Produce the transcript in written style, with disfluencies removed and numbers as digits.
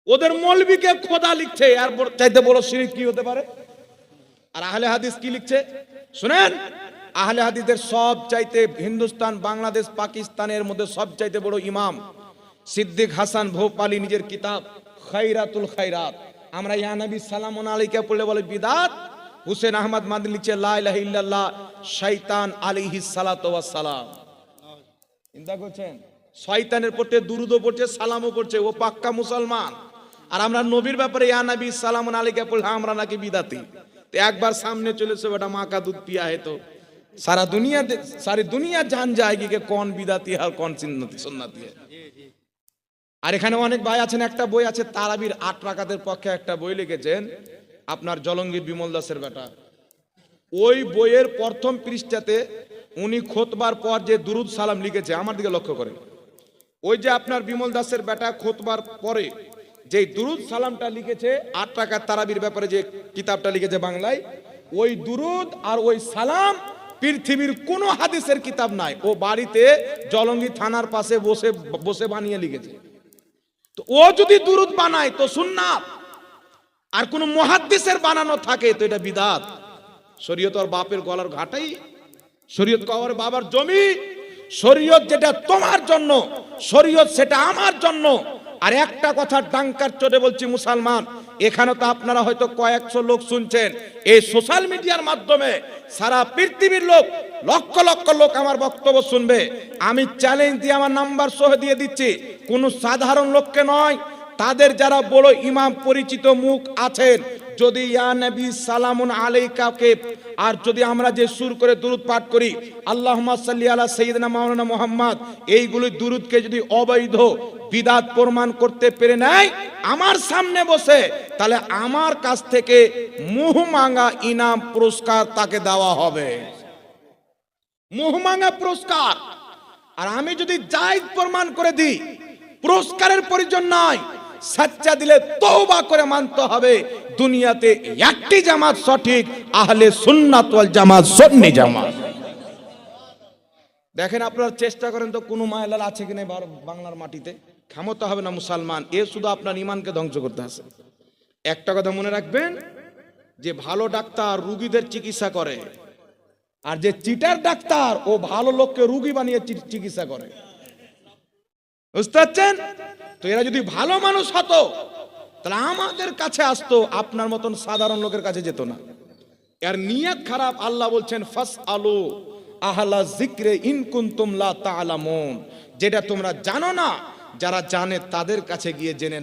ওদের মৌলবীকে খোদা লিখছে, আর চাইতে বড় শিরক কি হতে পারে? আর আহলে হাদিস কি লিখছে শুনেন, আহলে হাদিসের সব চাইতে হিন্দুস্তান, বাংলাদেশ, পাকিস্তানের মধ্যে সব চাইতে বড় ইমাম সিদ্দিক হাসান ভোপালী নিজের কিতাব খায়রাতুল খায়রাত, আমরা ইয়া নবী সালামুন আলাইহি পড়লে বলে বিদাত। হুসেন আহমদ মাদনী লিখছে লা ইলাহা ইল্লাল্লাহ শয়তান আলাইহিস সালাতু ওয়াস সালাম। চিন্তা করছেন, শয়তানের পড়তে দুরুদও পড়ছে, সালামও পড়ছে, ও পাক্কা মুসলমান। আর আমরা নবীর ব্যাপারে ইয়া নবী সালামুন আলাইহি পড়লে আমরা নাকি বিদাতি। তো একবার সামনে চলেছে বেটা মা কা দুধ পিয়া है तो सारी दुनिया जान जाएगी कि कौन बिदाती है और कौन सुन्नती है। আর এখানে অনেক ভাই আছেন, একটা বই আছে তারাবির 8 রাকাতের পক্ষে একটা বই লিখেছেন আপনার জলঙ্গির বিমল দাসের বেটা। ওই বইয়ের প্রথম পৃষ্ঠাতে উনি খুতবার পর যে দুরুদ সালাম লিখেছে, আমার দিকে লক্ষ্য করেন, ওই যে আপনার বিমল দাসের বেটা খুতবার পরে যে দুরুদ সালামটা লিখেছে 8 রাকাত তারাবির ব্যাপারে যে কিতাবটা লিখেছে বাংলায়, ওই দুরুদ আর ওই সালাম পৃথিবীর কোন হাদিসের কিতাব নাই, ও বাড়িতে জলঙ্গি থানার পাশে বসে বসে বানিয়ে লিখেছে। তো ও যদি দুরুদ বানায় তো সুন্নাত, আর কোন মুহাদ্দিসের বানানো থাকে তো এটা বিদআত। শরীয়ত আর বাপের গলার ঘাটাই, শরীয়ত কওয়ার বাবার জমি, শরীয়ত যেটা তোমার জন্য, শরীয়ত সেটা আমার জন্য। আর একটা কথা ডাঙ্কার চোটে বলছি মুসলমান, এখানে তো আপনারা হয়তো কয়েকশো লোক শুনছেন, এই সোশ্যাল মিডিয়ার মাধ্যমে সারা পৃথিবীর লোক, লক্ষ লক্ষ লোক আমার বক্তব্য শুনবে। আমি চ্যালেঞ্জ দিয়ে আমার নাম্বার সহ দিয়ে দিচ্ছি, কোন সাধারণ লোককে নয়, তাদের যারা বড় ইমাম পরিচিত মুখ আছেন, যদি ইয়া নবী সালামুন আলাইকাকে, আর যদি আমরা যে সুর করে দুরুদ পাঠ করি আল্লাহুম্মা সাল্লি আলা সাইয়্যিদিনা মাওলানা মুহাম্মদ, এইগুলি দুরুদকে যদি অবৈধ বিদআত প্রমাণ করতে পেরে নেয় আমার সামনে বসে, তাহলে আমার কাছ থেকে মুহমাঙ্গা ইনাম পুরস্কার তাকে দেওয়া হবে, মুহমাঙ্গা পুরস্কার। আর আমি যদি জায়েজ প্রমাণ করে দিই, পুরস্কারের প্রয়োজন নাই, সচ্চা দিলে তওবা করে মানতে হবে দুনিয়াতে একটি জামাত সঠিক, আহলে সুন্নাত ওয়াল জামাত, সুন্নি জামাত। দেখেন আপনারা চেষ্টা করেন তো কোনো মায়ালাল আছে কিনা বাংলার মাটিতে, ক্ষমতা হবে না মুসলমান, এ শুধু আপনার ঈমানকে ধ্বংস করতে আসে। একটা কথা মনে রাখবেন, যে ভালো ডাক্তার রোগীদের চিকিৎসা করে, আর যে চিটার ডাক্তার ও ভালো লোককে রোগী বানিয়ে চিকিৎসা করে। বুঝতে পারছেন? তো এরা যদি ভালো মানুষ হতো তাহলে আমাদের কাছে আসতো, আপনার মতন সাধারণ লোকের কাছে যেত না। এর নিয়ত খারাপ। আল্লাহ বলছেন ফাসআলু আহলা যিকরি ইন কুনতুম লা তা'লামুন, যেটা তোমরা জানো না, যারা জানে তাদের কাছে গিয়ে জেনে